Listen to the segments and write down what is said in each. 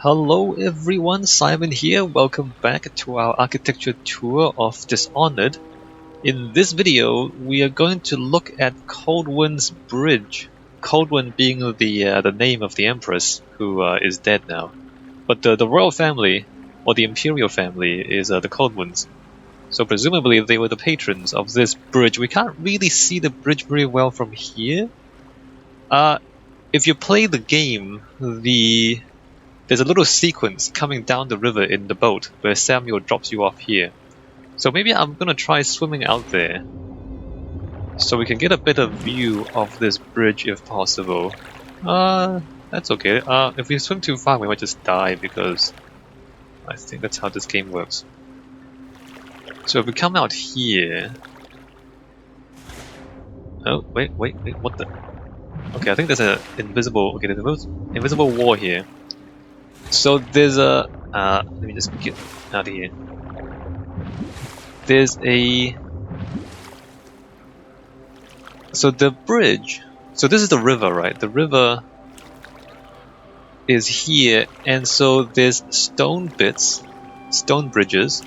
Hello everyone, Simon here. Welcome back to our architecture tour of Dishonored. In this video, we are going to look at Kaldwin's bridge. Kaldwin being the name of the Empress, who is dead now. But the royal family, or the imperial family, is the Kaldwins. So presumably they were the patrons of this bridge. We can't really see the bridge very well from here. If you play the game, there's a little sequence coming down the river in the boat where Samuel drops you off here. So maybe I'm gonna try swimming out there so we can get a better view of this bridge if possible. That's okay. If we swim too far we might just die because I think that's how this game works. So if we come out here... Oh, wait, what the... Okay, I think there's an invisible... Okay, there's an invisible wall here. So there's a... let me just get out of here. There's a... So the bridge... So this is the river, right? The river is here, and so there's stone bits, stone bridges,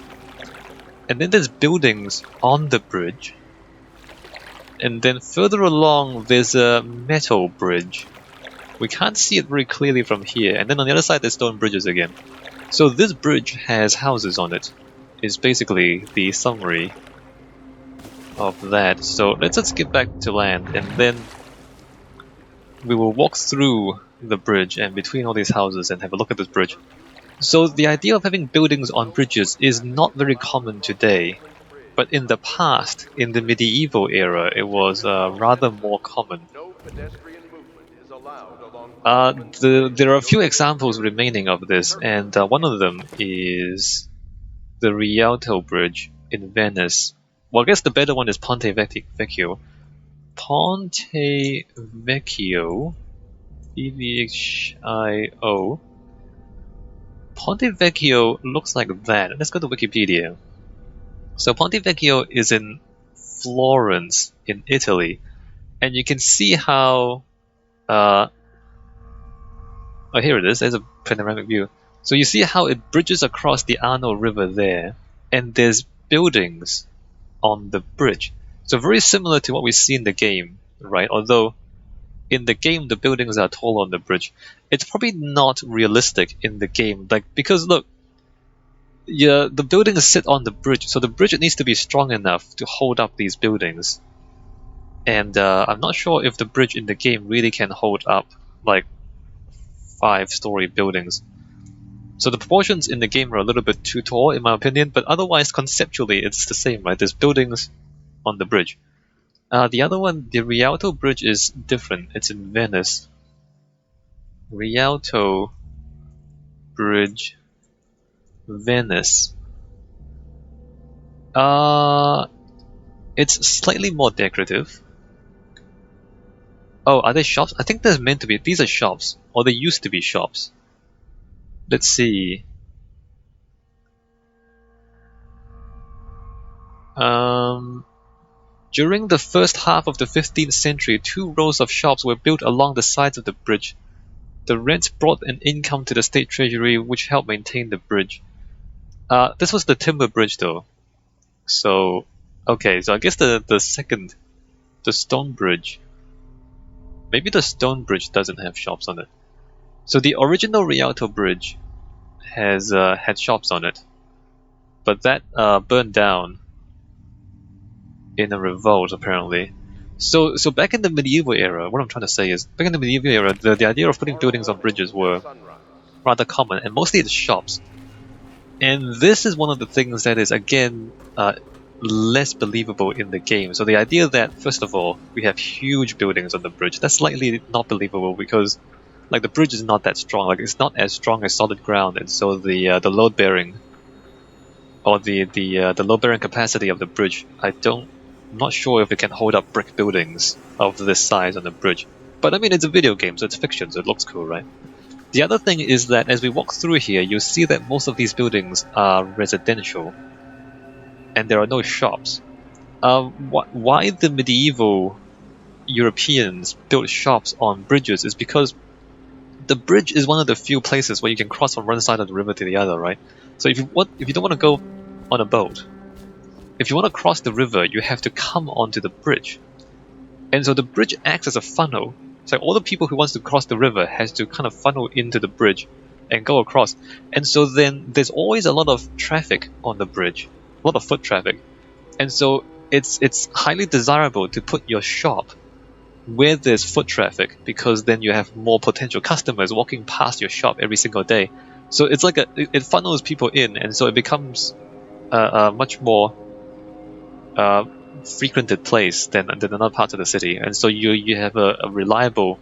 and then there's buildings on the bridge. And then further along there's a metal bridge. We can't see it very clearly from here, and then on the other side there's stone bridges again. So this bridge has houses on it, is basically the summary of that. So let's just get back to land, and then we will walk through the bridge and between all these houses and have a look at this bridge. So the idea of having buildings on bridges is not very common today, but in the past, in the medieval era, it was rather more common. There are a few examples remaining of this, and one of them is the Rialto Bridge in Venice. Well, I guess the better one is Ponte Vecchio. Ponte Vecchio, E-V-H-I-O. Ponte Vecchio looks like that. Let's go to Wikipedia. So Ponte Vecchio is in Florence, in Italy, and you can see how... oh, here it is. There's a panoramic view. So you see how it bridges across the Arno River there, and there's buildings on the bridge. So very similar to what we see in the game, right? Although in the game the buildings are tall on the bridge. It's probably not realistic in the game, like, because look, yeah, the buildings sit on the bridge, so the bridge needs to be strong enough to hold up these buildings. And I'm not sure if the bridge in the game really can hold up like 5-story buildings. So the proportions in the game are a little bit too tall in my opinion, but otherwise conceptually it's the same, right? There's buildings on the bridge. The other one, the Rialto Bridge, is different. It's in Venice. Rialto Bridge, Venice. It's slightly more decorative. Oh, are they shops? I think there's meant to be. These are shops, or they used to be shops. Let's see. During the first half of the 15th century, 2 rows of shops were built along the sides of the bridge. The rent brought an income to the state treasury, which helped maintain the bridge. This was the timber bridge, though. So, okay, so I guess the stone bridge. Maybe the stone bridge doesn't have shops on it. So the original Rialto Bridge has had shops on it, but that burned down in a revolt, apparently. So back in the medieval era, what I'm trying to say is, back in the medieval era, the idea of putting buildings on bridges were rather common, and mostly it's shops. And this is one of the things that is, again, less believable in the game. So the idea that, first of all, we have huge buildings on the bridge, that's slightly not believable because, like, the bridge is not that strong. Like, it's not as strong as solid ground, and so the load bearing, or the load bearing capacity of the bridge, I'm not sure if it can hold up brick buildings of this size on the bridge. But I mean, it's a video game, so it's fiction, so it looks cool, right? The other thing is that as we walk through here, you'll see that most of these buildings are residential, and there are no shops. Why the medieval Europeans built shops on bridges is because The bridge is one of the few places where you can cross from one side of the river to the other, right? So if you don't want to go on a boat, if you want to cross the river, you have to come onto the bridge. And so the bridge acts as a funnel. So all the people who wants to cross the river has to kind of funnel into the bridge and go across. And so then there's always a lot of traffic on the bridge, a lot of foot traffic. And so it's highly desirable to put your shop where there's foot traffic, because then you have more potential customers walking past your shop every single day. So it's like it funnels people in, and so it becomes a much more frequented place than other parts of the city. And so you have a reliable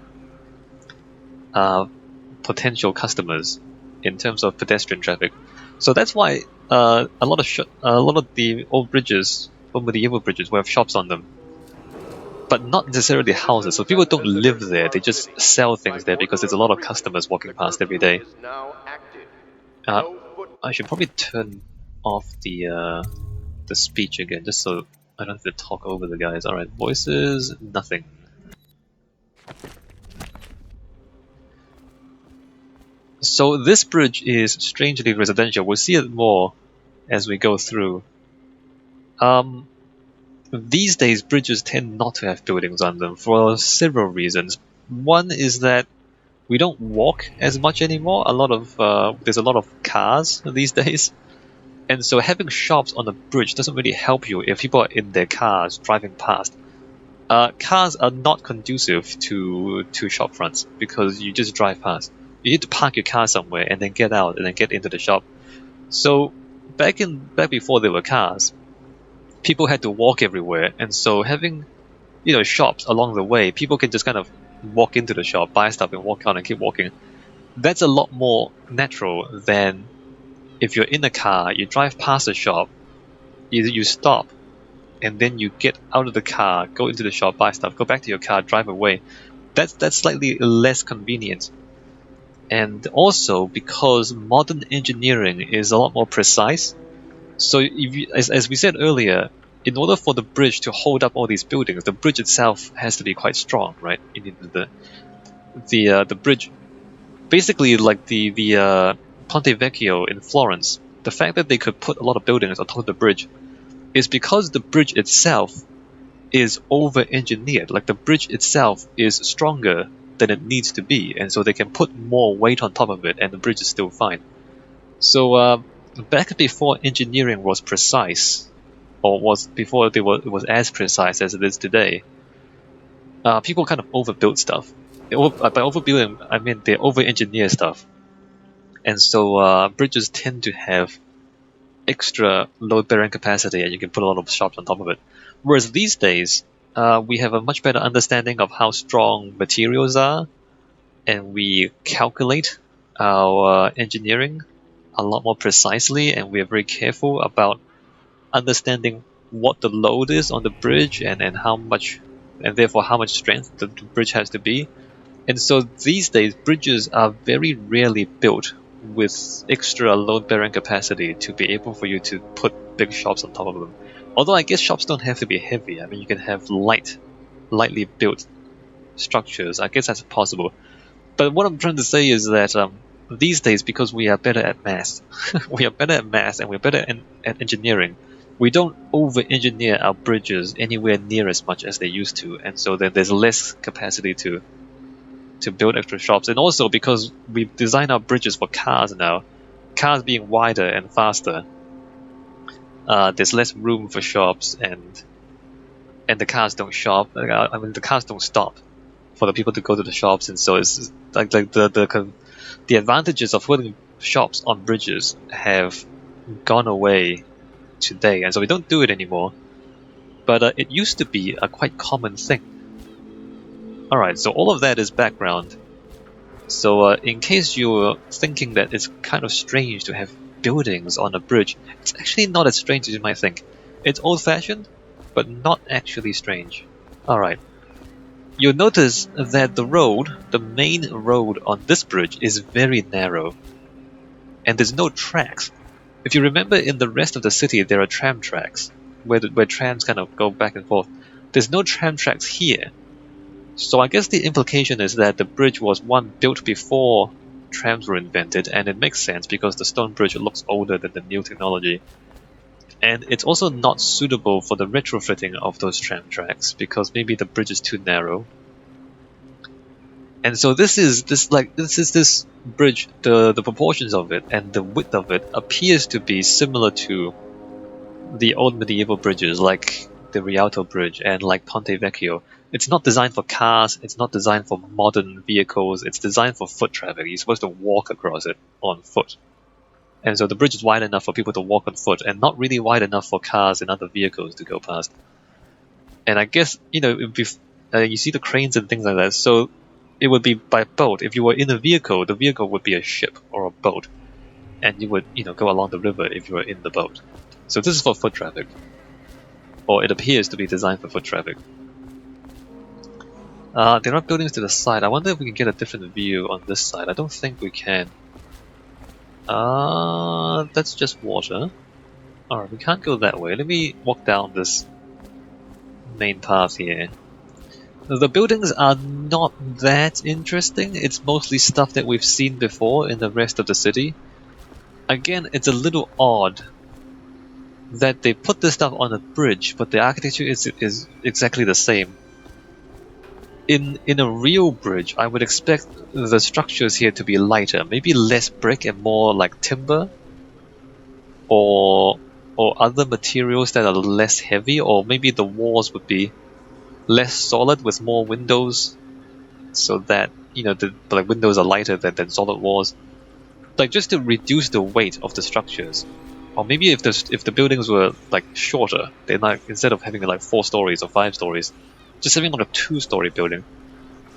potential customers in terms of pedestrian traffic. So that's why a lot of the old bridges, old medieval bridges, will have shops on them, but not necessarily houses. So people don't live there; they just sell things there because there's a lot of customers walking past every day. I should probably turn off the speech again, just so I don't have to talk over the guys. All right, voices, nothing. So this bridge is strangely residential. We'll see it more as we go through. These days, bridges tend not to have buildings on them for several reasons. One is that we don't walk as much anymore. There's a lot of cars these days, and so having shops on the bridge doesn't really help you if people are in their cars driving past. Cars are not conducive to shop fronts because you just drive past. You need to park your car somewhere and then get out and then get into the shop. So back before there were cars, people had to walk everywhere, and so having shops along the way, people can just kind of walk into the shop, buy stuff, and walk out and keep walking. That's a lot more natural than if you're in a car, you drive past a shop, you stop, and then you get out of the car, go into the shop, buy stuff, go back to your car, drive away. That's slightly less convenient. And also because modern engineering is a lot more precise. So as we said earlier, in order for the bridge to hold up all these buildings, the bridge itself has to be quite strong, right? You need the bridge, basically like the Ponte Vecchio in Florence. The fact that they could put a lot of buildings on top of the bridge is because the bridge itself is over-engineered. Like the bridge itself is stronger than it needs to be, and so they can put more weight on top of it, and the bridge is still fine. So back before engineering was precise, or was before it was as precise as it is today, people kind of overbuilt stuff. By overbuilding, I mean they over-engineer stuff. And so bridges tend to have extra load-bearing capacity, and you can put a lot of shops on top of it. Whereas these days, we have a much better understanding of how strong materials are, and we calculate our engineering a lot more precisely, and we are very careful about understanding what the load is on the bridge and how much, and therefore how much strength the bridge has to be. And so these days, bridges are very rarely built with extra load-bearing capacity to be able for you to put big shops on top of them. Although I guess shops don't have to be heavy. I mean, you can have lightly built structures. I guess that's possible. But what I'm trying to say is that these days, because we are better at math, we are better at math and we're better at engineering, we don't over-engineer our bridges anywhere near as much as they used to, and so then there's less capacity to build extra shops. And also because we design our bridges for cars now, cars being wider and faster, there's less room for shops, and the cars don't shop. I mean, the cars don't stop for the people to go to the shops, and so it's like the advantages of putting shops on bridges have gone away today, and so we don't do it anymore. But it used to be a quite common thing. Alright, so all of that is background. So in case you're thinking that it's kind of strange to have buildings on a bridge, it's actually not as strange as you might think. It's old-fashioned, but not actually strange. Alright. You'll notice that the main road on this bridge is very narrow. And there's no tracks. If you remember, in the rest of the city there are tram tracks, where trams kind of go back and forth. There's no tram tracks here. So I guess the implication is that the bridge was one built before trams were invented, and it makes sense because the stone bridge looks older than the new technology. And it's also not suitable for the retrofitting of those tram tracks because maybe the bridge is too narrow. And so this bridge, the proportions of it and the width of it appears to be similar to the old medieval bridges like the Rialto Bridge and like Ponte Vecchio. It's not designed for cars, it's not designed for modern vehicles, it's designed for foot traffic. You're supposed to walk across it on foot. And so the bridge is wide enough for people to walk on foot and not really wide enough for cars and other vehicles to go past. And I guess, you see the cranes and things like that, so it would be by boat. If you were in a vehicle, the vehicle would be a ship or a boat. And you would, go along the river if you were in the boat. So this is for foot traffic. Or it appears to be designed for foot traffic. There are buildings to the side. I wonder if we can get a different view on this side. I don't think we can. That's just water. Alright, we can't go that way. Let me walk down this main path here. The buildings are not that interesting. It's mostly stuff that we've seen before in the rest of the city. Again, it's a little odd that they put this stuff on a bridge, but the architecture is exactly the same. In a real bridge, I would expect the structures here to be lighter, maybe less brick and more like timber, or other materials that are less heavy, or maybe the walls would be less solid with more windows, so that the windows are lighter than solid walls, like just to reduce the weight of the structures. Or maybe if the buildings were like shorter, they're like, instead of having like 4 stories or 5 stories, just having like a 2-story building.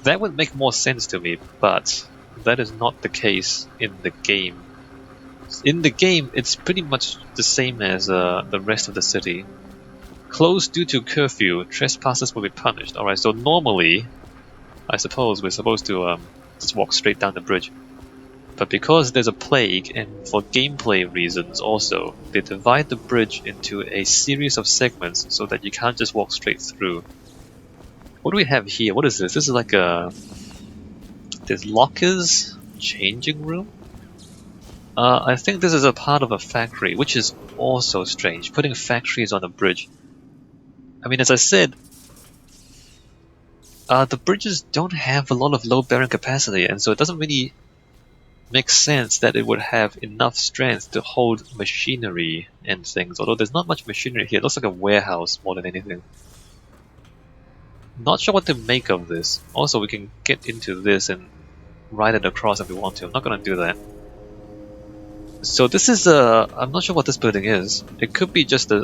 That would make more sense to me, but that is not the case in the game. In the game, it's pretty much the same as the rest of the city. Closed due to curfew, trespassers will be punished. Alright, so normally, I suppose we're supposed to just walk straight down the bridge. But because there's a plague, and for gameplay reasons also, they divide the bridge into a series of segments so that you can't just walk straight through. What do we have here? What is this? This is like there's lockers, changing room? I think this is a part of a factory, which is also strange, putting factories on a bridge. I mean, as I said, the bridges don't have a lot of load-bearing capacity, and so it doesn't really makes sense that it would have enough strength to hold machinery and things, although there's not much machinery here. It looks like a warehouse more than anything. Not sure what to make of this. Also, we can get into this and ride it across if we want to. I'm not going to do that. So this is I'm not sure what this building is. It could be just I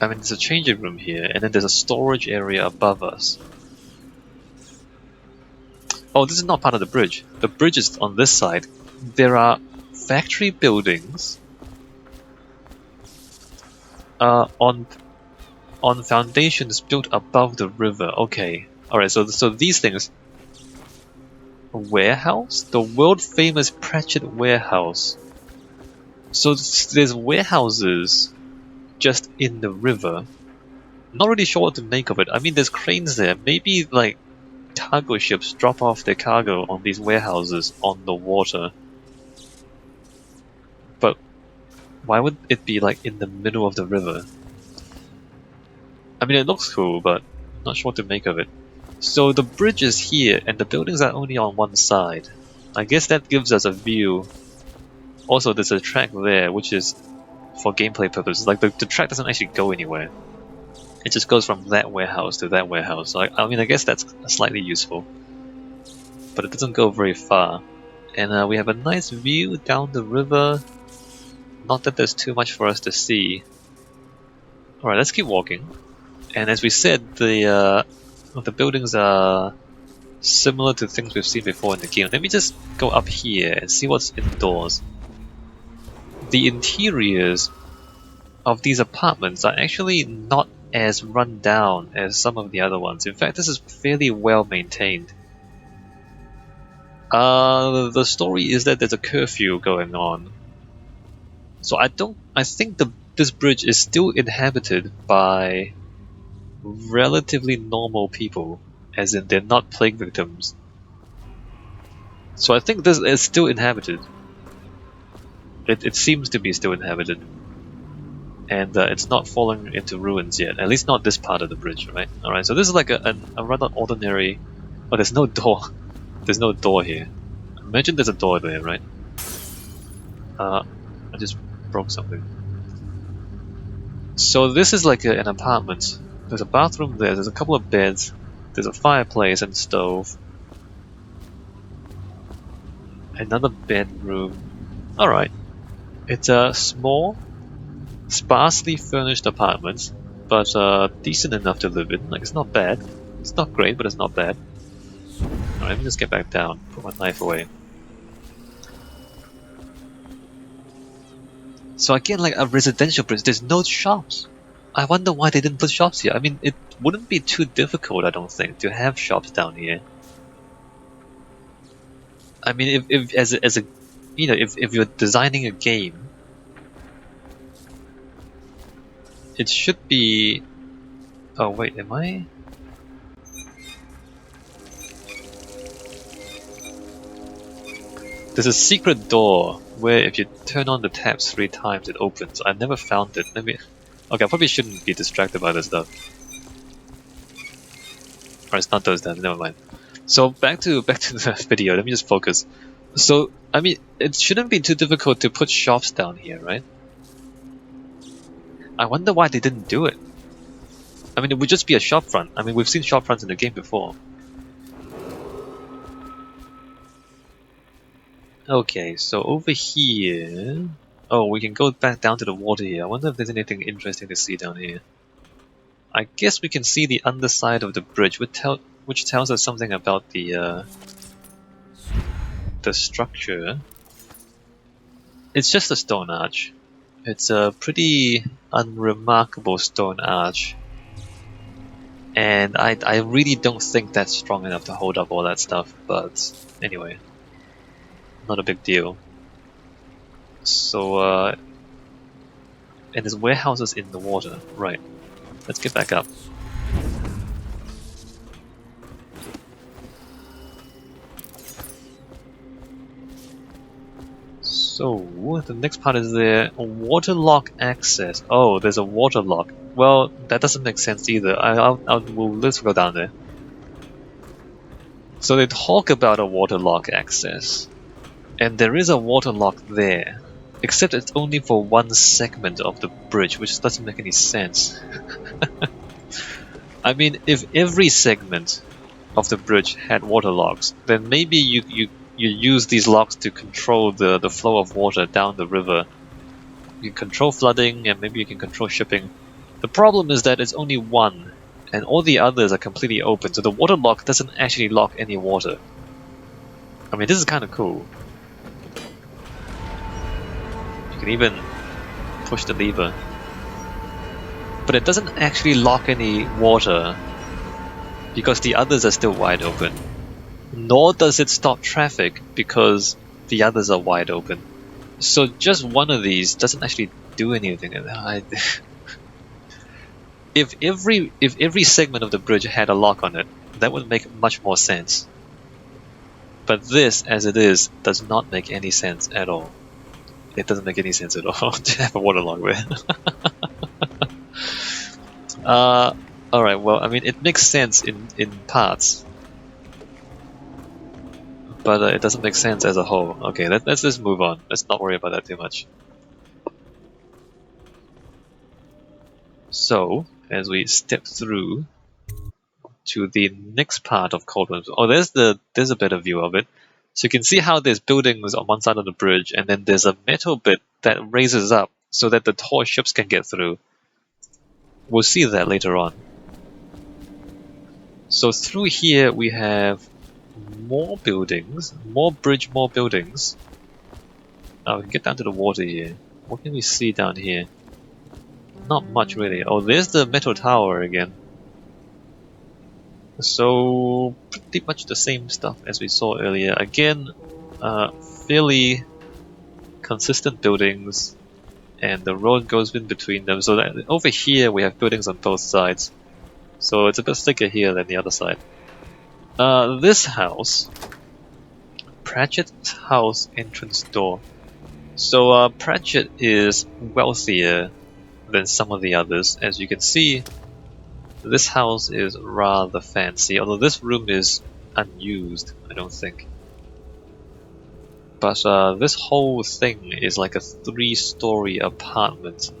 mean, there's a changing room here, and then there's a storage area above us. Oh, this is not part of the bridge. The bridge is on this side. There are factory buildings on foundations built above the river. Okay, all right. So these things. A warehouse, the world famous Pratchett warehouse. So there's warehouses just in the river. Not really sure what to make of it. I mean, there's cranes there. Maybe like cargo ships drop off their cargo on these warehouses on the water. But why would it be like in the middle of the river? I mean, it looks cool, but not sure what to make of it. So the bridge is here, and the buildings are only on one side. I guess that gives us a view. Also, there's a track there, which is for gameplay purposes. Like, the track doesn't actually go anywhere. It just goes from that warehouse to that warehouse. So I mean, I guess that's slightly useful. But it doesn't go very far. And we have a nice view down the river. Not that there's too much for us to see. Alright, let's keep walking. And as we said, the buildings are similar to things we've seen before in the game. Let me just go up here and see what's indoors. The interiors of these apartments are actually not as run down as some of the other ones. In fact, this is fairly well maintained. The story is that there's a curfew going on. So I think this bridge is still inhabited by relatively normal people, as in they're not plague victims. So I think this is still inhabited. It seems to be still inhabited. And it's not falling into ruins yet, at least not this part of the bridge, right? Alright, so this is like a rather ordinary... Oh, there's no door. There's no door here. Imagine there's a door there, right? I just broke something. So this is like an apartment. There's a bathroom there, there's a couple of beds, there's a fireplace and stove. Another bedroom. Alright. It's a small, sparsely furnished apartment, but decent enough to live in. Like, it's not bad. It's not great, but it's not bad. Alright, let me just get back down, put my knife away. So again, like a residential bridge, there's no shops. I wonder why they didn't put shops here. I mean, it wouldn't be too difficult, I don't think, to have shops down here. I mean, if as a you know, if you're designing a game, it should be... Oh wait, am I? There's a secret door where if you turn on the taps 3 times it opens. I never found it. Let me... Okay, I probably shouldn't be distracted by this stuff. Or it's not those then, never mind. So back to the video, let me just focus. So, I mean, it shouldn't be too difficult to put shops down here, right? I wonder why they didn't do it. I mean, it would just be a shop front. I mean, we've seen shop fronts in the game before. Okay, so over here... Oh, we can go back down to the water here. I wonder if there's anything interesting to see down here. I guess we can see the underside of the bridge, which tells us something about the structure. It's just a stone arch. It's a pretty unremarkable stone arch. And I really don't think that's strong enough to hold up all that stuff, but anyway. Not a big deal. So, and there's warehouses in the water. Right. Let's get back up. So, the next part is there. Waterlock access. Oh, there's a waterlock. Well, that doesn't make sense either. Let's go down there. So they talk about a waterlock access. And there is a waterlock there. Except it's only for one segment of the bridge, which doesn't make any sense. I mean, if every segment of the bridge had waterlocks, then maybe you use these locks to control the flow of water down the river. You can control flooding, and maybe you can control shipping. The problem is that it's only one, and all the others are completely open, so the waterlock doesn't actually lock any water. I mean, this is kind of cool. You can even push the lever. But it doesn't actually lock any water because the others are still wide open. Nor does it stop traffic because the others are wide open. So just one of these doesn't actually do anything. If every segment of the bridge had a lock on it, that would make much more sense. But this, as it is, does not make any sense at all. It doesn't make any sense at all to have a waterlock there. Alright, well, I mean, it makes sense in parts. But it doesn't make sense as a whole. Okay, let's just move on. Let's not worry about that too much. So, as we step through to the next part of Kaldwin. Oh, there's a better view of it. So you can see how there's buildings on one side of the bridge, and then there's a metal bit that raises up so that the tall ships can get through. We'll see that later on. So through here we have more buildings, more bridge, more buildings. Now we can get down to the water here. What can we see down here? Not much really. Oh, there's the metal tower again. So pretty much the same stuff as we saw earlier. Again, fairly consistent buildings, and the road goes in between them. So that over here we have buildings on both sides. So it's a bit thicker here than the other side. This house, Pratchett's house entrance door. So Pratchett is wealthier than some of the others. As you can see, this house is rather fancy, although this room is unused, I don't think. But this whole thing is like a 3-story apartment.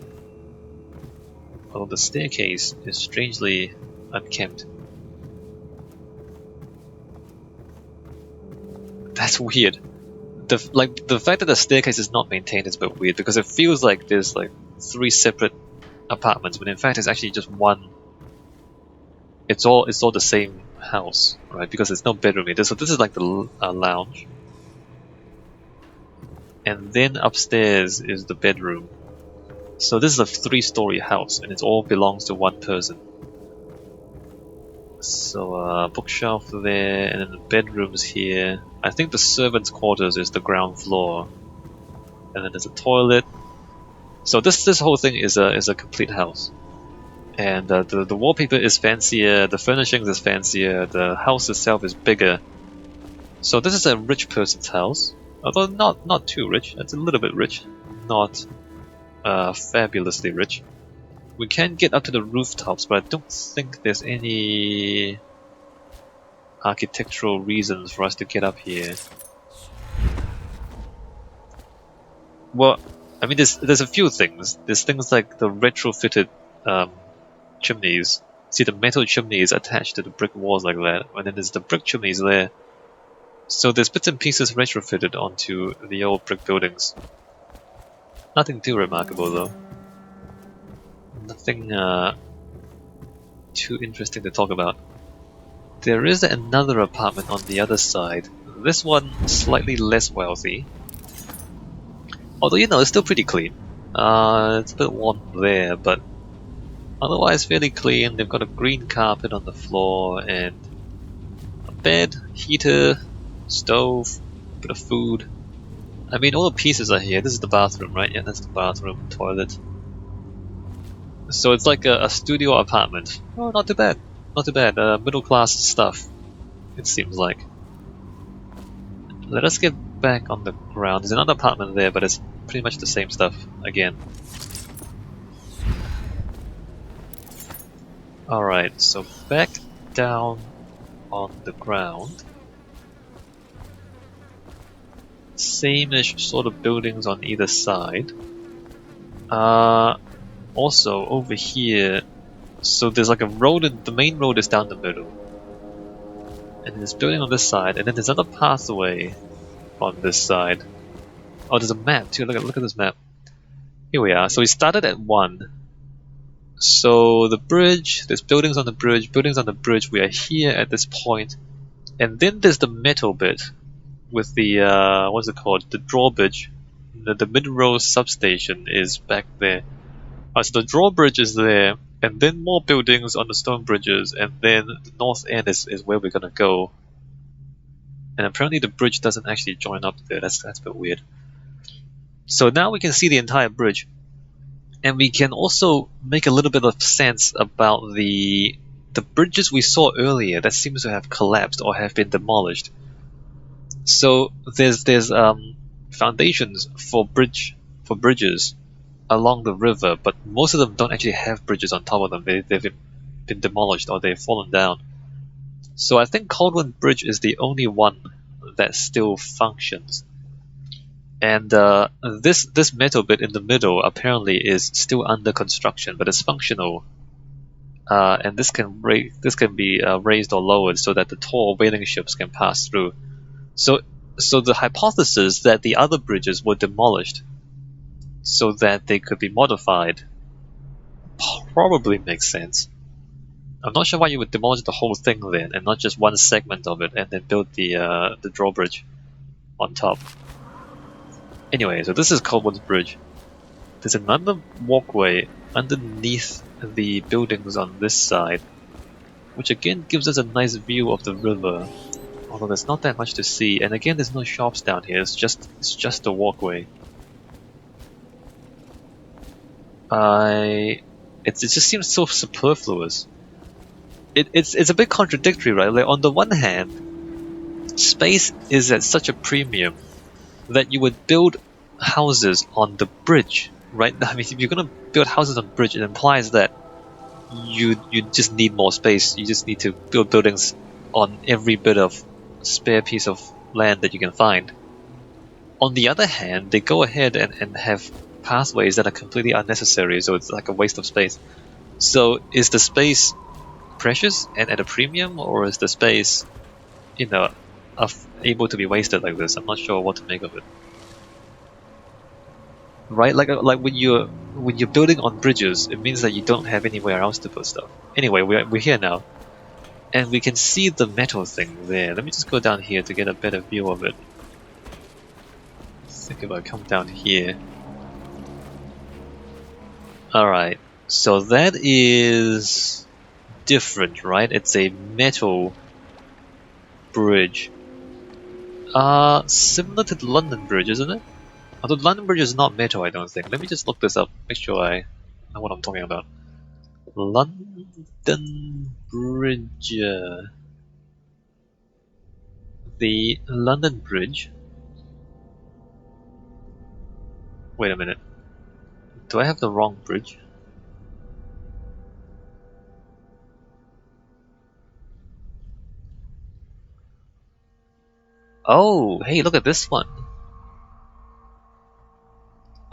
Although the staircase is strangely unkempt. That's weird. The fact that the staircase is not maintained is a bit weird, because it feels like there's like 3 separate apartments, but in fact it's actually just one. It's all the same house, right? Because there's no bedroom here. So this is like the lounge, and then upstairs is the bedroom. So this is a 3-story house, and it all belongs to one person. So bookshelf there, and then the bedrooms here. I think the servants' quarters is the ground floor, and then there's a toilet. So this whole thing is a complete house, and the wallpaper is fancier, the furnishings is fancier, the house itself is bigger. So this is a rich person's house, although not too rich. It's a little bit rich, not fabulously rich. We can get up to the rooftops, but I don't think there's any architectural reasons for us to get up here. Well, I mean, there's a few things. There's things like the retrofitted chimneys. See, the metal chimney is attached to the brick walls like that, and then there's the brick chimneys there. So there's bits and pieces retrofitted onto the old brick buildings. Nothing too remarkable though. Nothing too interesting to talk about. There is another apartment on the other side. This one slightly less wealthy. Although, you know, it's still pretty clean. It's a bit warm there, but otherwise fairly clean. They've got a green carpet on the floor and a bed, heater, stove, a bit of food. I mean, all the pieces are here. This is the bathroom, right? Yeah, that's the bathroom, toilet. So it's like a studio apartment. Oh, not too bad. Not too bad. Middle class stuff, it seems like. Let us get back on the ground. There's another apartment there, but it's pretty much the same stuff again. Alright, so back down on the ground. Same-ish sort of buildings on either side. Also, over here, so there's like a road, and the main road is down the middle. And there's a building on this side, and then there's another pathway on this side. Oh, there's a map too. Look at this map. Here we are. So we started at 1. So the bridge, there's buildings on the bridge, we are here at this point. And then there's the metal bit with the, what's it called? The drawbridge. The mid-row substation is back there. So the drawbridge is there, and then more buildings on the stone bridges, and then the north end is where we're gonna go. And apparently the bridge doesn't actually join up there. That's a bit weird. So now we can see the entire bridge, and we can also make a little bit of sense about the bridges we saw earlier that seems to have collapsed or have been demolished. So there's foundations for bridges along the river, but most of them don't actually have bridges on top of them. They've been demolished or they've fallen down. So I think Kaldwin Bridge is the only one that still functions. And this metal bit in the middle apparently is still under construction, but it's functional. And this can be raised or lowered so that the tall whaling ships can pass through. So the hypothesis that the other bridges were demolished so that they could be modified probably makes sense. I'm not sure why you would demolish the whole thing then, and not just one segment of it, and then build the drawbridge on top. Anyway, so this is Kaldwin's Bridge. There's another walkway underneath the buildings on this side, which again gives us a nice view of the river, although there's not that much to see. And again, there's no shops down here. It's just a walkway. It just seems so superfluous. it's a bit contradictory, right? Like on the one hand, space is at such a premium that you would build houses on the bridge, right? I mean, if you're gonna build houses on the bridge, it implies that you just need more space. You just need to build buildings on every bit of spare piece of land that you can find. On the other hand, they go ahead and have pathways that are completely unnecessary, so it's like a waste of space. So is the space precious and at a premium, or is the space, you know, able to be wasted like this? I'm not sure what to make of it. Right, like when you're building on bridges, it means that you don't have anywhere else to put stuff. Anyway, we're here now, and we can see the metal thing there. Let me just go down here to get a better view of it. I think if I come down here. Alright, so that is different, right? It's a metal bridge. Similar to the London Bridge, isn't it? Although the London Bridge is not metal, I don't think. Let me just look this up, make sure I know what I'm talking about. London Bridge. The London Bridge. Wait a minute. Do I have the wrong bridge? Oh, hey, look at this one.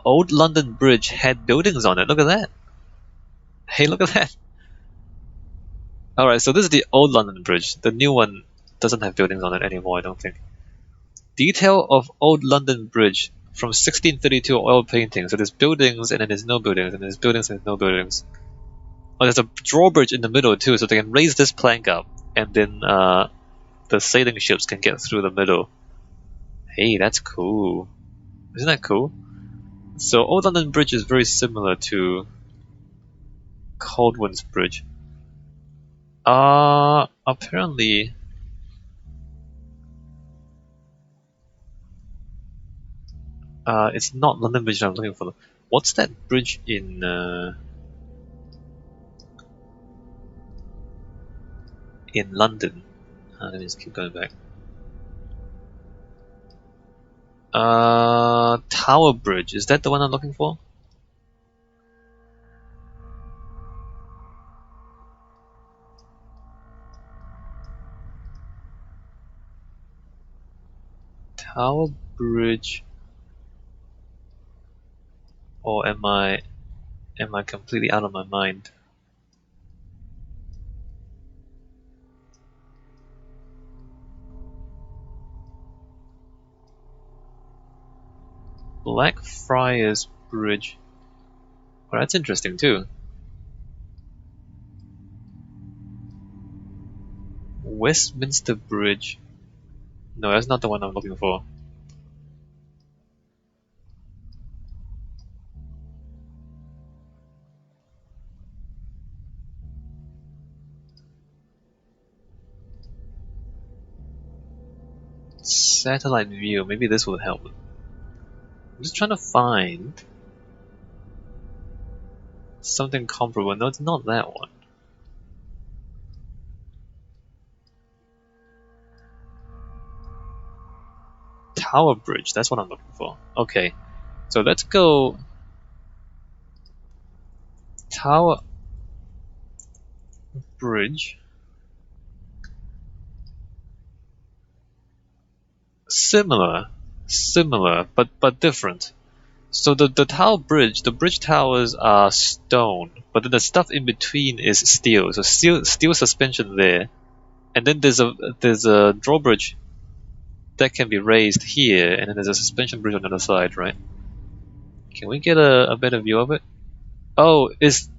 Old London Bridge had buildings on it. Look at that. Hey, look at that. Alright, so this is the old London Bridge. The new one doesn't have buildings on it anymore, I don't think. Detail of old London Bridge from 1632 oil painting. So there's buildings and then there's no buildings, and there's buildings and there's no buildings. Oh, there's a drawbridge in the middle too, so they can raise this plank up, and then the sailing ships can get through the middle. Hey, that's cool. Isn't that cool? So Old London Bridge is very similar to Kaldwin's Bridge. Apparently it's not London Bridge that I'm looking for. What's that bridge in London? Let me just keep going back. Tower Bridge, is that the one I'm looking for? Tower Bridge, or am I completely out of my mind? Blackfriars Bridge. Well, that's interesting too. Westminster Bridge. No, that's not the one I'm looking for. Satellite view, maybe this will help. I'm just trying to find something comparable. No, it's not that one. Tower Bridge, that's what I'm looking for. Okay, so let's go Tower Bridge. Similar, but different. So the Tower Bridge, the bridge towers are stone, but then the stuff in between is steel. So steel suspension there, and then there's a drawbridge that can be raised here, and then there's a suspension bridge on the other side, right? Can we get a better view of it? Oh, it's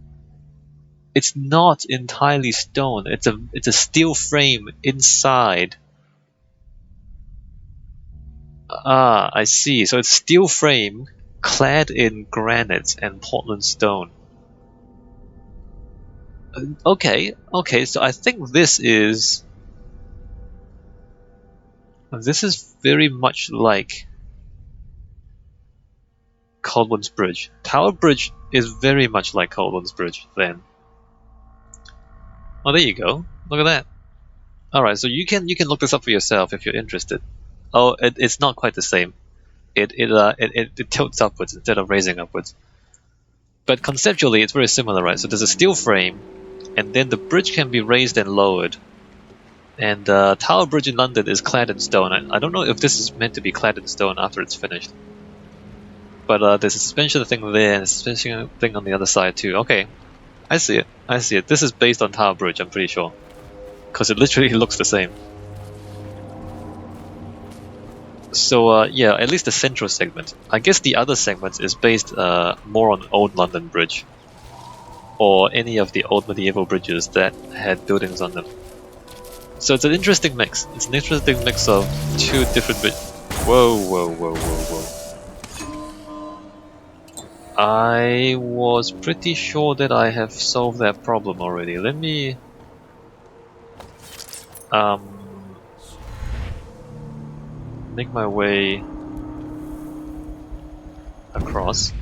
not entirely stone. It's a steel frame inside. Ah, I see. So it's steel frame clad in granite and Portland stone. Okay, so I think this is very much like Kaldwin's Bridge. Tower Bridge is very much like Kaldwin's Bridge then. Oh, there you go. Look at that. Alright, so you can look this up for yourself if you're interested. Oh, it's not quite the same. It tilts upwards instead of raising upwards. But conceptually, it's very similar, right? So there's a steel frame, and then the bridge can be raised and lowered. And Tower Bridge in London is clad in stone. I don't know if this is meant to be clad in stone after it's finished. But there's a suspension thing there and a suspension thing on the other side too. Okay, I see it. I see it. This is based on Tower Bridge, I'm pretty sure. Because it literally looks the same. So yeah, at least the central segment. I guess the other segment is based more on Old London Bridge. Or any of the old medieval bridges that had buildings on them. So it's an interesting mix. It's an interesting mix of two different bridges. Whoa, whoa, whoa, whoa, whoa. I was pretty sure that I have solved that problem already. Let me... make my way across.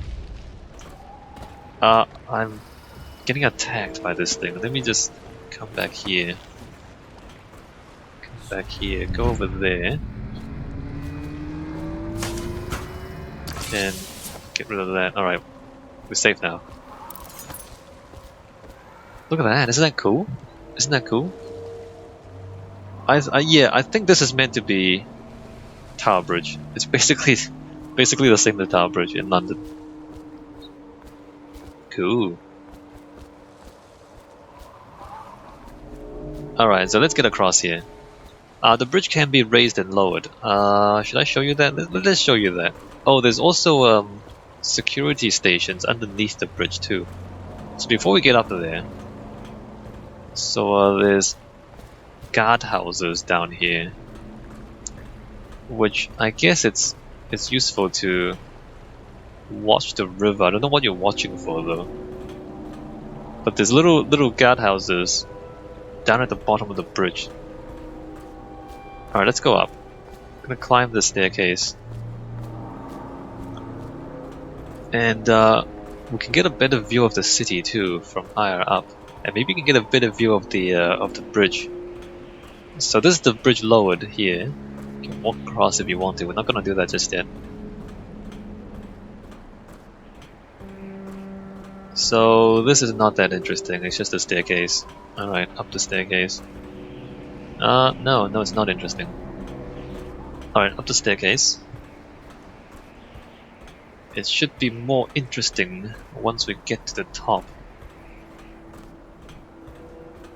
I'm getting attacked by this thing. Let me just come back here. Come back here. Go over there. And get rid of that. Alright. We're safe now. Look at that. Isn't that cool? Isn't that cool? Yeah, I think this is meant to be Tower Bridge. It's basically the same as Tower Bridge in London. Cool. Alright, so let's get across here. The bridge can be raised and lowered. Should I show you that? Let's show you that. Oh, there's also security stations underneath the bridge too. So before we get up there, so there's guard houses down here, which I guess it's useful to watch the river. I don't know what you're watching for though. But there's little guard houses down at the bottom of the bridge. Alright, let's go up. I'm gonna climb the staircase. And we can get a better view of the city too from higher up. And maybe we can get a better view of the bridge. So this is the bridge lowered here. You can walk across if you want to. We're not gonna do that just yet. So this is not that interesting, it's just a staircase. Alright, up the staircase. No, it's not interesting. Alright, up the staircase. It should be more interesting once we get to the top.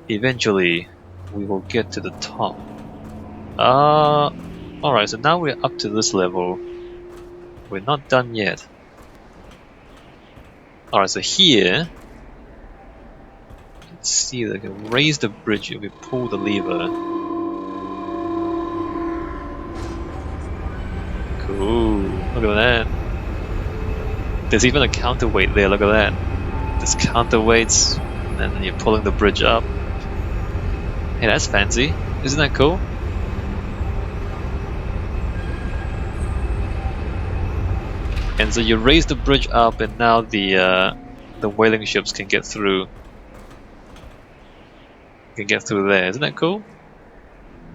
Eventually, we will get to the top. Alright, so now we're up to this level. We're not done yet. Alright, so here, let's see, they can raise the bridge if we pull the lever. Cool, look at that. There's even a counterweight there, look at that. There's counterweights, and then you're pulling the bridge up. Hey, that's fancy. Isn't that cool? And so you raise the bridge up, and now the whaling ships can get through. Can get through there. Isn't that cool?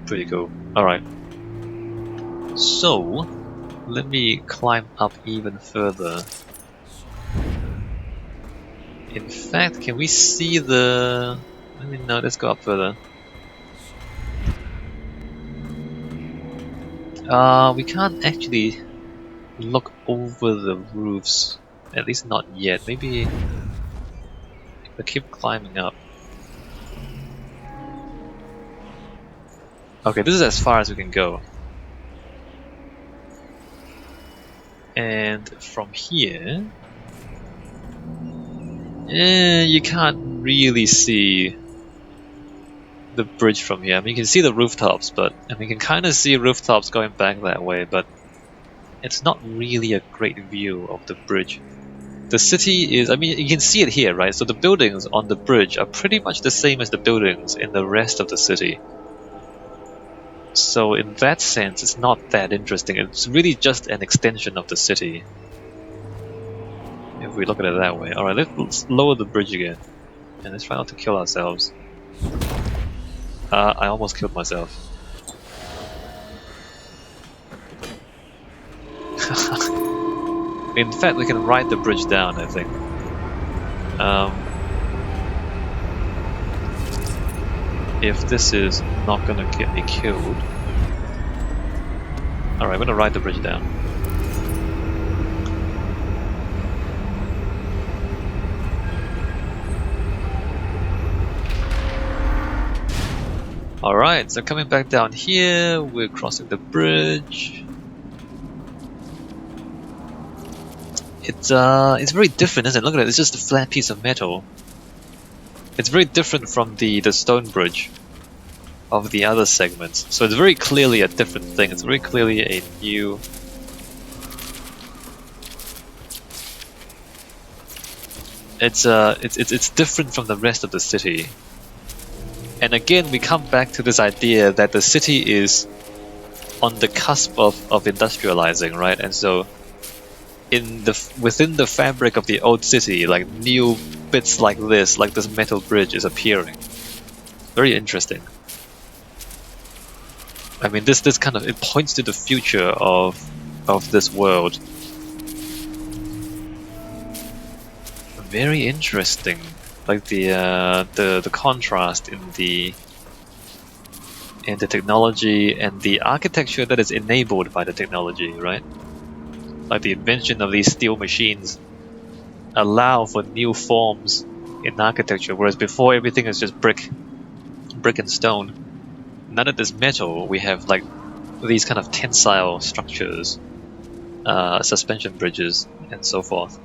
Pretty cool. All right. So let me climb up even further. In fact, can we see the? I mean, no. Let's go up further. We can't actually look over the roofs, at least not yet. Maybe if I keep climbing up. Okay, this is as far as we can go. And from here, you can't really see the bridge from here. I mean, you can see the rooftops, but and we can kind of see rooftops going back that way, but it's not really a great view of the bridge. The city is, I mean, you can see it here, right? So the buildings on the bridge are pretty much the same as the buildings in the rest of the city. So in that sense, it's not that interesting. It's really just an extension of the city, if we look at it that way. Alright, let's lower the bridge again. And let's try not to kill ourselves. I almost killed myself. In fact, we can ride the bridge down, I think. If this is not gonna get me killed. Alright, I'm gonna ride the bridge down. Alright, so coming back down here, we're crossing the bridge. It's very different, isn't it? Look at it, it's just a flat piece of metal. It's very different from the stone bridge of the other segments. So it's very clearly a different thing. It's very clearly a new... It's different from the rest of the city. And again, we come back to this idea that the city is on the cusp of industrializing, right? And so within the fabric of the old city, like new bits like this metal bridge is appearing. Very interesting. I mean, this kind of, it points to the future of this world. Very interesting. Like the contrast in the technology and the architecture that is enabled by the technology, right? Like the invention of these steel machines allow for new forms in architecture, whereas before everything is just brick and stone. Now that there's metal, we have like these kind of tensile structures, suspension bridges, and so forth.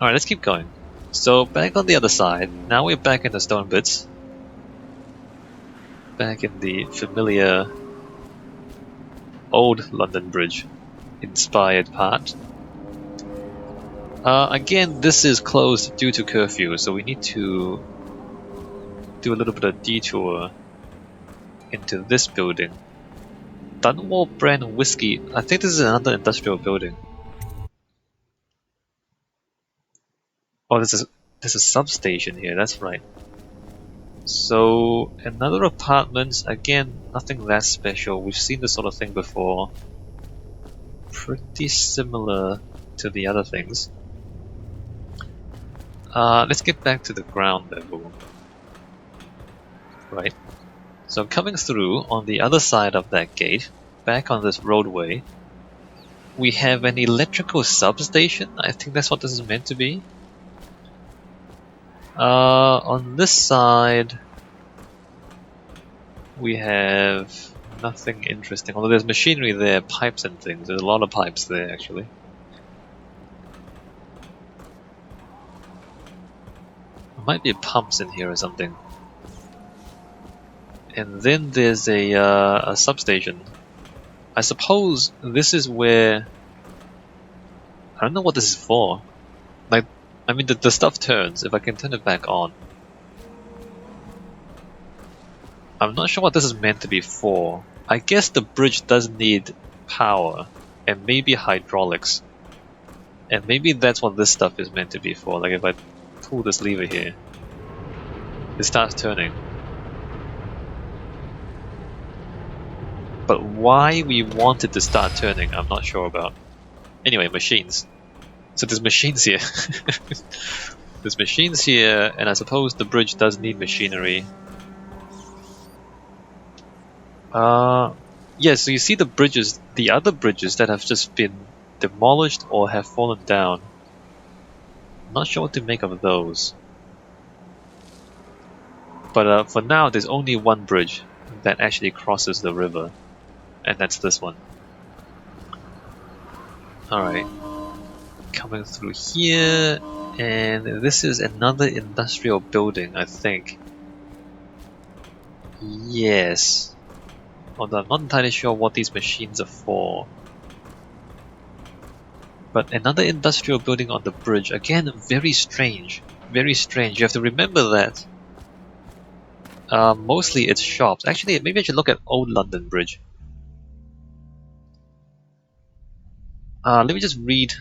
Alright, let's keep going. So back on the other side, now we're back in the stone bits. Back in the familiar old London Bridge inspired part. Again, this is closed due to curfew, so we need to do a little bit of detour into this building. Dunwall brand whiskey. I think this is another industrial building. Oh, there's a substation here, that's right. So, another apartment, again, nothing that special. We've seen this sort of thing before. Pretty similar to the other things. Let's get back to the ground level. Right. So coming through on the other side of that gate, back on this roadway, we have an electrical substation. I think that's what this is meant to be. On this side, we have nothing interesting. Although there's machinery there, pipes and things. There's a lot of pipes there, actually. There might be pumps in here or something. And then there's a substation. I suppose this is where... I don't know what this is for. Like, I mean, the stuff turns, if I can turn it back on. I'm not sure what this is meant to be for. I guess the bridge does need power, and maybe hydraulics. And maybe that's what this stuff is meant to be for. Like if I pull this lever here, it starts turning. But why we want it to start turning, I'm not sure about. Anyway, machines. So there's machines here. There's machines here, and I suppose the bridge does need machinery. Yeah, so you see the bridges, the other bridges that have just been demolished or have fallen down. I'm not sure what to make of those. But for now, there's only one bridge that actually crosses the river, and that's this one. Alright. Coming through here, and this is another industrial building, I think. Yes. Although I'm not entirely sure what these machines are for. But another industrial building on the bridge. Again, very strange. Very strange. You have to remember that mostly it's shops. Actually, maybe I should look at Old London Bridge. Let me just read.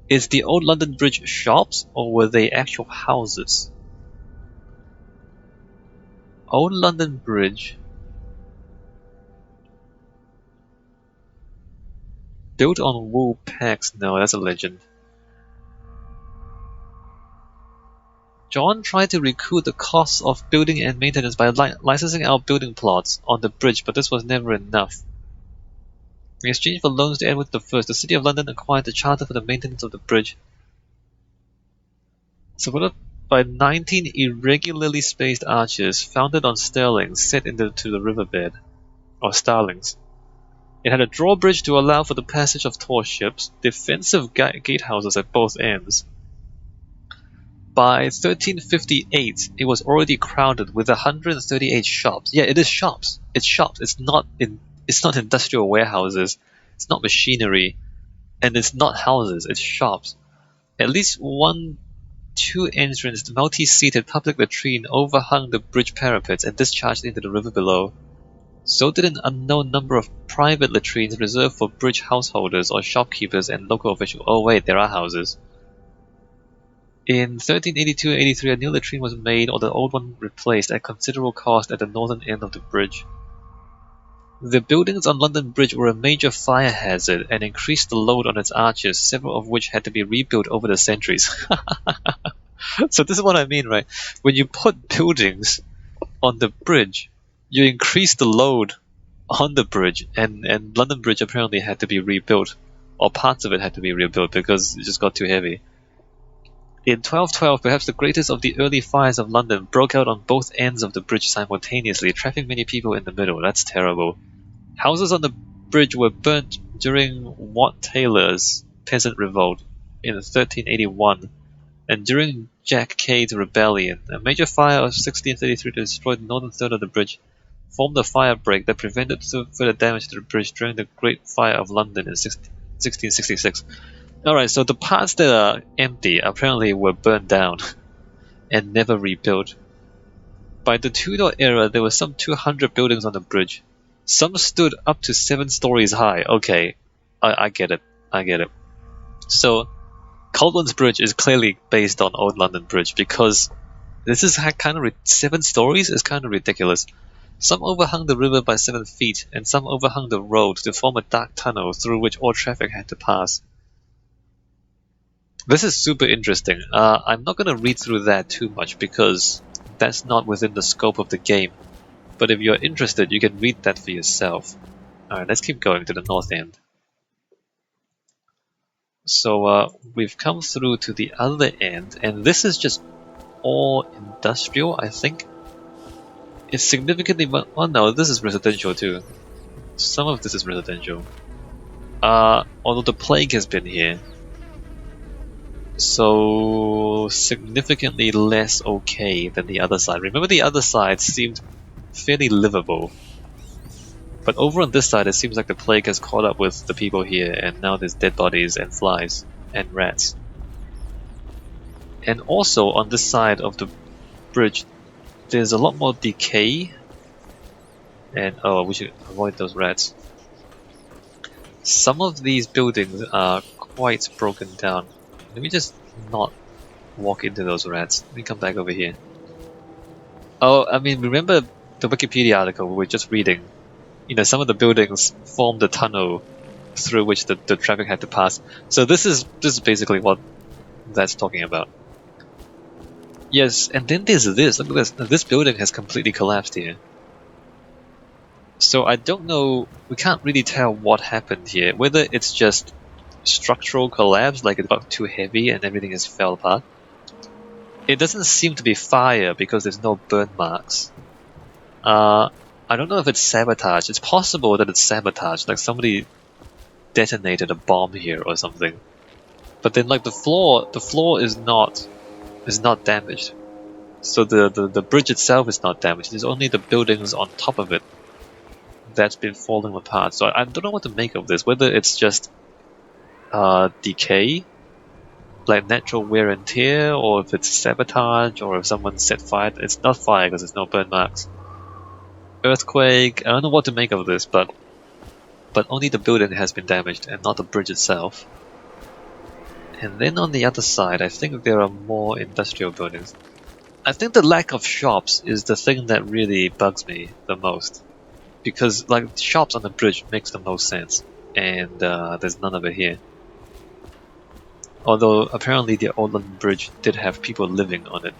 Is the Old London Bridge shops, or were they actual houses? Old London Bridge. Built on wool pegs. No, that's a legend. John tried to recoup the costs of building and maintenance by licensing out building plots on the bridge, but this was never enough. In exchange for loans to Edward I, the City of London acquired the charter for the maintenance of the bridge. Supported by 19 irregularly spaced arches founded on sterlings set into the riverbed, or starlings. It had a drawbridge to allow for the passage of tall ships, defensive gatehouses at both ends. By 1358, it was already crowded with 138 shops. Yeah, it is shops. It's shops. It's not industrial warehouses. It's not machinery, and it's not houses. It's shops. At least two entranced, multi-seated public latrine overhung the bridge parapets and discharged into the river below. So did an unknown number of private latrines reserved for bridge householders or shopkeepers and local officials. Oh wait, there are houses. In 1382-83, a new latrine was made or the old one replaced at considerable cost at the northern end of the bridge. The buildings on London Bridge were a major fire hazard and increased the load on its arches, several of which had to be rebuilt over the centuries. So this is what I mean, right? When you put buildings on the bridge, you increase the load on the bridge, and London Bridge apparently had to be rebuilt, or parts of it had to be rebuilt because it just got too heavy. In 1212, perhaps the greatest of the early fires of London broke out on both ends of the bridge simultaneously, trapping many people in the middle. That's terrible. Houses on the bridge were burnt during Wat Taylor's peasant revolt in 1381, and during Jack Cay's rebellion. A major fire of 1633 destroyed the northern third of the bridge, formed a fire break that prevented further damage to the bridge during the Great Fire of London in 1666. Alright, so the parts that are empty apparently were burned down and never rebuilt. By the Tudor era, there were some 200 buildings on the bridge. Some stood up to 7 stories high. Okay, I get it. I get it. So, Kaldwin's Bridge is clearly based on Old London Bridge because this is kind of 7 stories is kind of ridiculous. Some overhung the river by 7 feet, and some overhung the road to form a dark tunnel through which all traffic had to pass. This is super interesting. I'm not going to read through that too much because that's not within the scope of the game. But if you're interested, you can read that for yourself. Alright, let's keep going to the north end. So we've come through to the other end, and this is just all industrial, I think. It's significantly... Oh no, this is residential too. Some of this is residential. Although the plague has been here. So significantly less okay than the other side. Remember, the other side seemed fairly livable, but over on this side it seems like the plague has caught up with the people here, and now there's dead bodies and flies and rats. And also on this side of the bridge there's a lot more decay, and oh, we should avoid those rats. Some of these buildings are quite broken down. Let me just not walk into those rats. Let me come back over here. Oh, I mean, remember the Wikipedia article we were just reading? You know, some of the buildings formed a tunnel through which the traffic had to pass. So this is basically what that's talking about. Yes, and then there's this. Look at this. This building has completely collapsed here. So I don't know. We can't really tell what happened here. Whether it's just structural collapse, like it got too heavy and everything has fell apart. It doesn't seem to be fire because there's no burn marks. I don't know if it's sabotage. It's possible that it's sabotage, like somebody detonated a bomb here or something. But then, like the floor is not damaged. So the bridge itself is not damaged. There's only the buildings on top of it that's been falling apart. So I don't know what to make of this. Whether it's just decay, like natural wear and tear, or if it's sabotage, or if someone set fire. It's not fire because there's no burn marks. Earthquake. I don't know what to make of this, but only the building has been damaged and not the bridge itself. And then on the other side, I think there are more industrial buildings. I think the lack of shops is the thing that really bugs me the most. Because, like, shops on the bridge makes the most sense. And there's none of it here. Although, apparently the old London Bridge did have people living on it.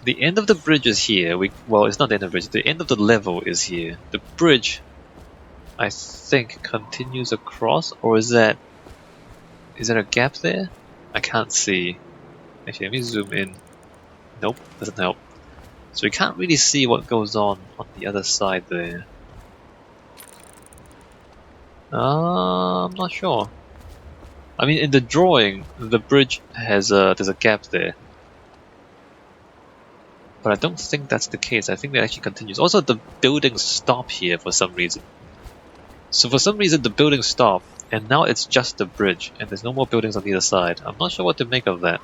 The end of the bridge is here. Well, it's not the end of the bridge. The end of the level is here. The bridge, I think, continues across, or is there a gap there? I can't see. Actually, let me zoom in. Nope, doesn't help. So we can't really see what goes on the other side there. I'm not sure. I mean, in the drawing, the bridge has there's a gap there. But I don't think that's the case. I think it actually continues. Also, the buildings stop here for some reason. So for some reason, the buildings stop, and now it's just the bridge, and there's no more buildings on either side. I'm not sure what to make of that.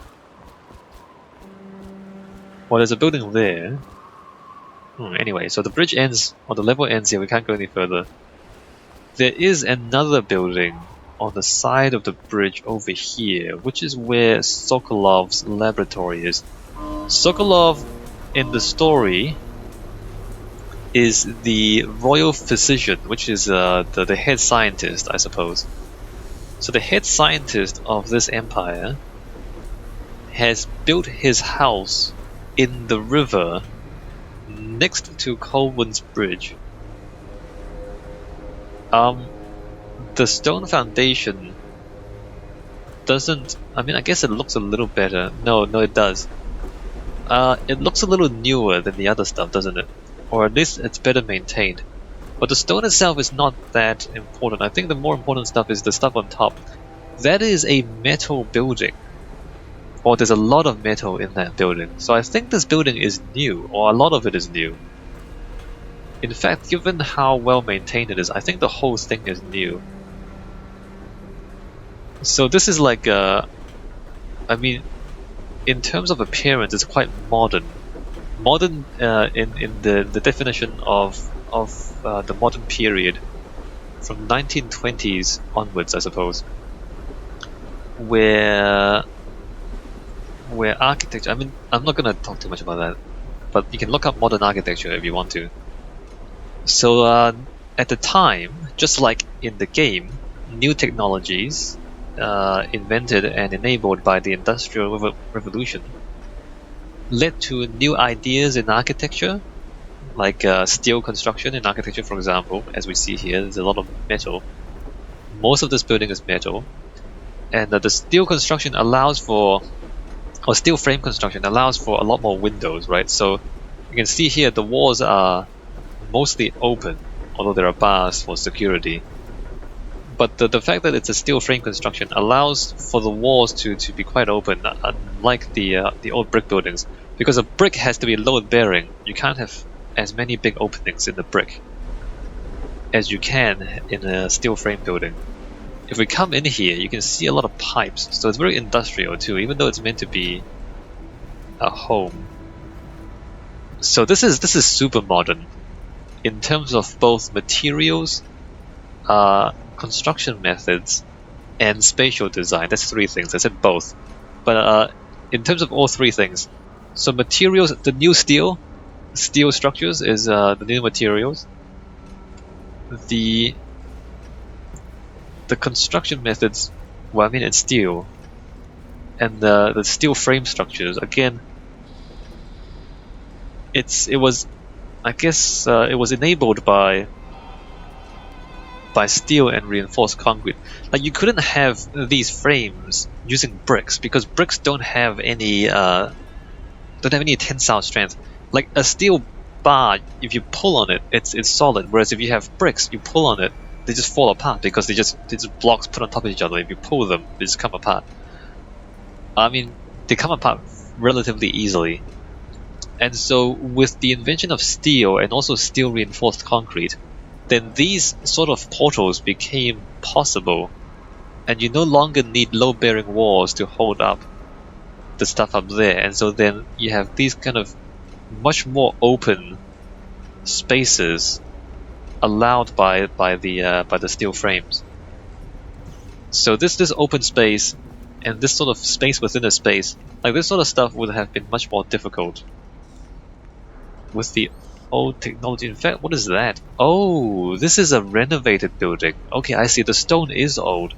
Well, there's a building there. Anyway, so the bridge ends, or the level ends here. We can't go any further. There is another building on the side of the bridge over here, which is where Sokolov's laboratory is. Sokolov, in the story, is the royal physician, which is the head scientist, I suppose. So the head scientist of this empire has built his house in the river next to Kaldwin's bridge. The stone foundation doesn't... I mean, I guess it looks a little better. No, it does. It looks a little newer than the other stuff, doesn't it? Or at least it's better maintained. But the stone itself is not that important. I think the more important stuff is the stuff on top. That is a metal building. Or there's a lot of metal in that building. So I think this building is new, or a lot of it is new. In fact, given how well maintained it is, I think the whole thing is new. So this is like I mean, in terms of appearance, it's quite modern. Modern in the definition of the modern period, from 1920s onwards, I suppose, where architecture... I mean, I'm not going to talk too much about that, but you can look up modern architecture if you want to. So at the time, just like in the game, new technologies invented and enabled by the Industrial Revolution led to new ideas in architecture, like steel construction in architecture, for example. As we see here, there's a lot of metal. Most of this building is metal, and the steel construction allows for, or steel frame construction allows for a lot more windows, right? So you can see here the walls are mostly open, although there are bars for security. But the fact that it's a steel frame construction allows for the walls to be quite open, unlike the old brick buildings. Because a brick has to be load bearing, you can't have as many big openings in the brick as you can in a steel frame building. If we come in here, you can see a lot of pipes, so it's very industrial too, even though it's meant to be a home. So this is super modern in terms of both materials, construction methods, and spatial design. That's three things. I said both. But in terms of all three things, so materials, the new steel structures is the new materials. The construction methods, well, I mean, it's steel. And the steel frame structures, again, it was enabled by steel and reinforced concrete. Like, you couldn't have these frames using bricks because bricks don't have any tensile strength. Like a steel bar, if you pull on it, it's solid. Whereas if you have bricks, you pull on it, they just fall apart because they're just blocks put on top of each other. If you pull them, they just come apart. I mean, they come apart relatively easily. And so with the invention of steel and also steel reinforced concrete, then these sort of portals became possible, and you no longer need load-bearing walls to hold up the stuff up there. And so then you have these kind of much more open spaces allowed by the steel frames. So this open space and this sort of space within a space Like, this sort of stuff would have been much more difficult with the old technology. In fact, what is that? Oh, this is a renovated building. Okay, I see. The stone is old.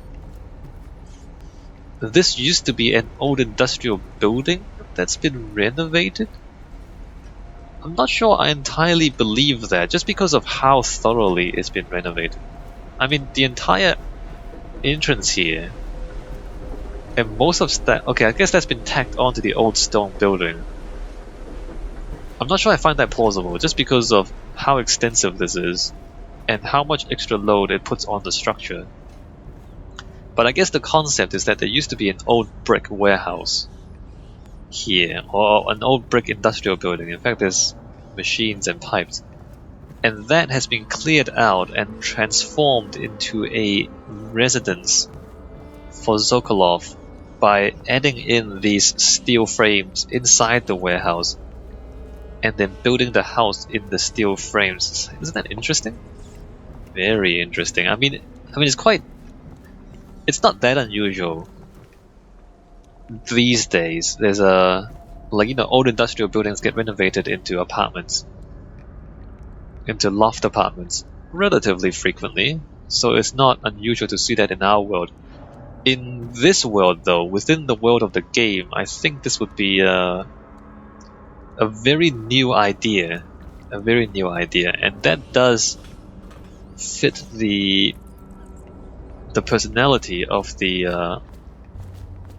This used to be an old industrial building that's been renovated? I'm not sure I entirely believe that, just because of how thoroughly it's been renovated. I mean, the entire entrance here, and most of that. Okay, I guess that's been tacked onto the old stone building. I'm not sure I find that plausible, just because of how extensive this is, and how much extra load it puts on the structure. But I guess the concept is that there used to be an old brick warehouse here, or an old brick industrial building. In fact, there's machines and pipes. And that has been cleared out and transformed into a residence for Sokolov by adding in these steel frames inside the warehouse and then building the house in the steel frames. Isn't that interesting? Very interesting. I mean it's not that unusual these days. There's old industrial buildings get renovated into apartments, into loft apartments, relatively frequently, so it's not unusual to see that in our world. In this world, though, within the world of the game, I think this would be a very new idea, and that does fit the personality of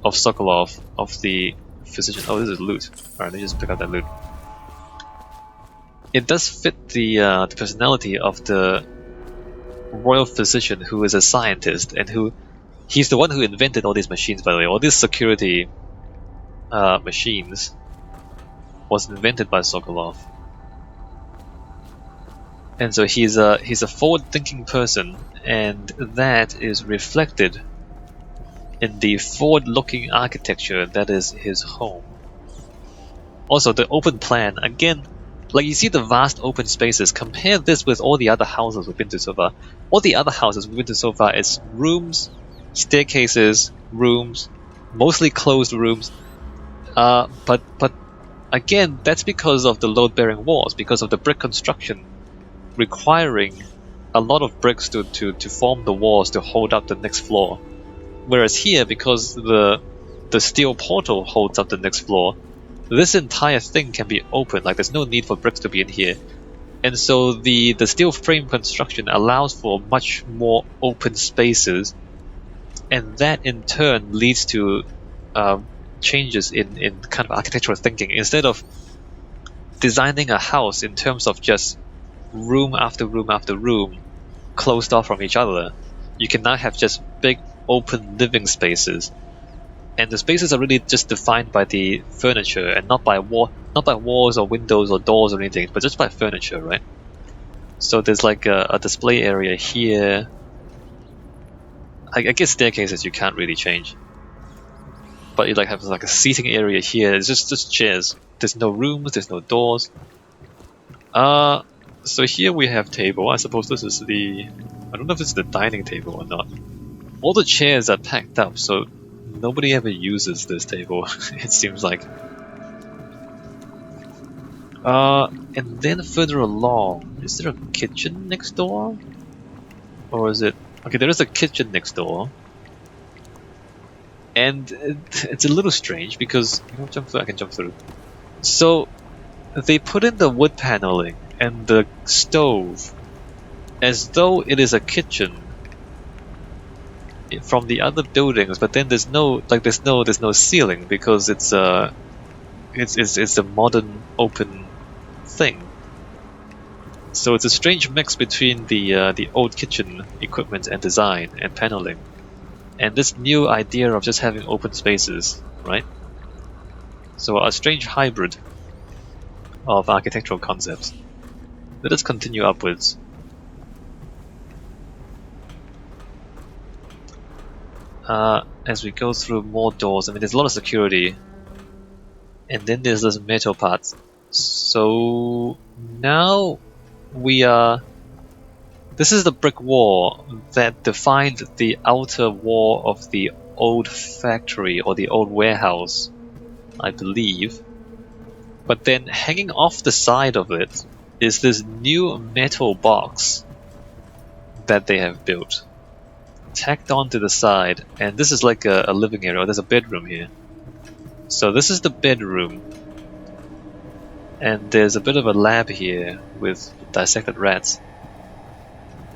Sokolov, of the physician. Oh, this is loot. Alright, let me just pick up that loot. It does fit the personality of the royal physician, who is a scientist, and he's the one who invented all these machines, by the way. All these security machines was invented by Sokolov. And so he's a forward-thinking person, and that is reflected in the forward-looking architecture that is his home. Also, the open plan, again, like, you see the vast open spaces. Compare this with all the other houses we've been to so far. All the other houses we've been to so far is rooms, staircases, rooms, mostly closed rooms. But again, that's because of the load-bearing walls, because of the brick construction requiring a lot of bricks to form the walls to hold up the next floor. Whereas here, because the steel portal holds up the next floor, this entire thing can be open. Like, there's no need for bricks to be in here. And so the steel frame construction allows for much more open spaces, and that in turn leads to changes in kind of architectural thinking. Instead of designing a house in terms of just room after room after room closed off from each other, you can now have just big open living spaces, and the spaces are really just defined by the furniture and not by walls or windows or doors or anything, but just by furniture, right? So there's like a display area here. I guess staircases you can't really change, but you have like a seating area here. It's just chairs. There's no rooms, there's no doors. So here we have table. I suppose this is I don't know if it's the dining table or not. All the chairs are packed up, so nobody ever uses this table, it seems like. And then further along, is there a kitchen next door? Or is it... Okay, there is a kitchen next door. And it's a little strange because... Can I jump through? I can jump through. So, they put in the wood paneling and the stove as though it is a kitchen from the other buildings, but then there's no ceiling because it's a modern open thing. So it's a strange mix between the old kitchen equipment and design and paneling, and this new idea of just having open spaces, right? So a strange hybrid of architectural concepts. Let us continue upwards. As we go through more doors, I mean, there's a lot of security, and then there's this metal part. So now we are... This is the brick wall that defined the outer wall of the old factory or the old warehouse I believe. But then hanging off the side of it is this new metal box that they have built, tacked onto the side, and this is like a living area. There's a bedroom here. So this is the bedroom, and there's a bit of a lab here with dissected rats.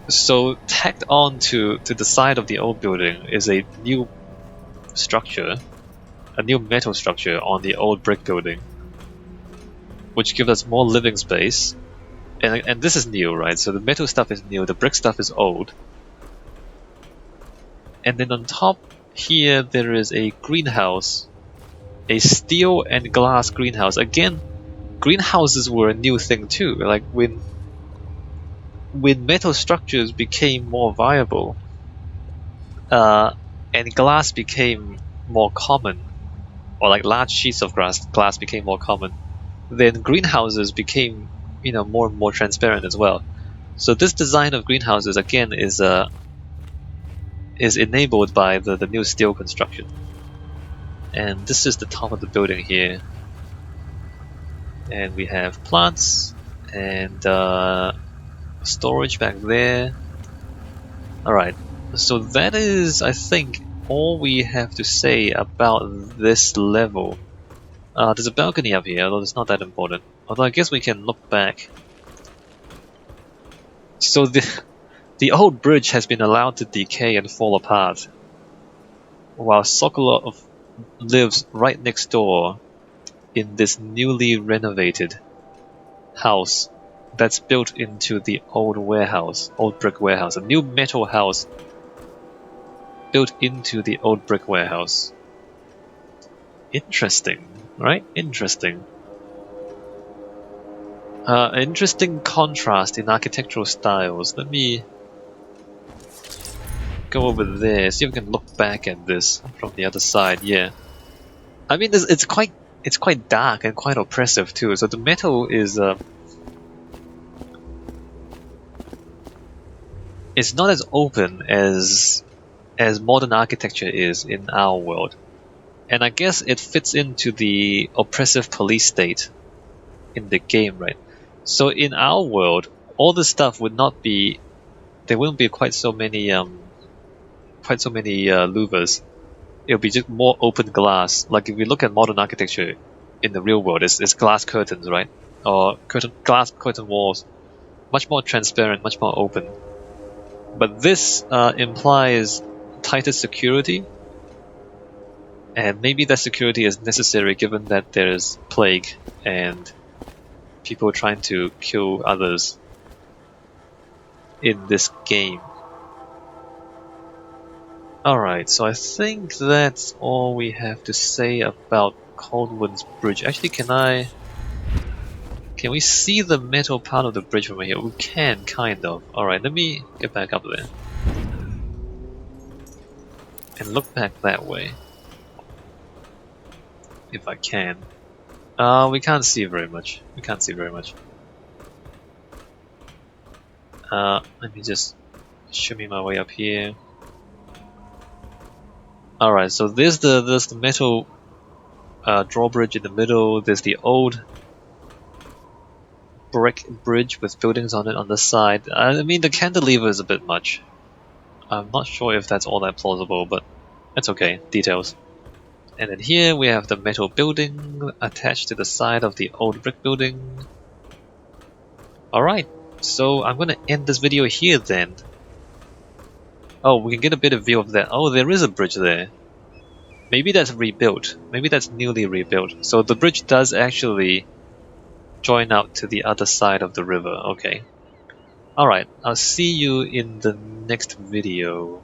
So tacked on to the side of the old building is a new structure, a new metal structure on the old brick building, which gives us more living space. And this is new, right? So the metal stuff is new, the brick stuff is old. And then on top here there is a greenhouse, a steel and glass greenhouse. Again, greenhouses were a new thing too. Like when metal structures became more viable, and glass became more common, or like large sheets of glass became more common, then greenhouses became, more and more transparent as well. So this design of greenhouses again is enabled by the new steel construction. And this is the top of the building here, and we have plants and storage back there. Alright, so that is, I think, all we have to say about this level. There's a balcony up here, although it's not that important. Although I guess we can look back. So the old bridge has been allowed to decay and fall apart, while Sokolov lives right next door in this newly renovated house that's built into the old warehouse, old brick warehouse, a new metal house built into the old brick warehouse. Interesting, right? Interesting. An interesting contrast in architectural styles. Let me go over there, see if we can look back at this from the other side. Yeah, I mean it's quite dark and quite oppressive too. So the metal is it's not as open as modern architecture is in our world, and I guess it fits into the oppressive police state in the game, right? So in our world, all this stuff would not be, there wouldn't be quite so many louvers. It'll be just more open glass. Like if we look at modern architecture in the real world, it's glass curtains, right? Or glass curtain walls, much more transparent, much more open. But this implies tighter security, and maybe that security is necessary given that there's plague and people trying to kill others in this game. Alright, so I think that's all we have to say about Kaldwin's bridge. Actually, can we see the metal part of the bridge from here? We can, kind of. Alright, let me get back up there and look back that way, if I can. We can't see very much. Let me just shimmy my way up here. Alright, so there's the metal drawbridge in the middle. There's the old brick bridge with buildings on it on the side. I mean, the cantilever is a bit much. I'm not sure if that's all that plausible, but that's okay. Details. And then here we have the metal building attached to the side of the old brick building. Alright, so I'm gonna end this video here then. Oh, we can get a bit of view of that. Oh, there is a bridge there. Maybe that's rebuilt. Maybe that's newly rebuilt. So the bridge does actually join out to the other side of the river. Okay. Alright, I'll see you in the next video.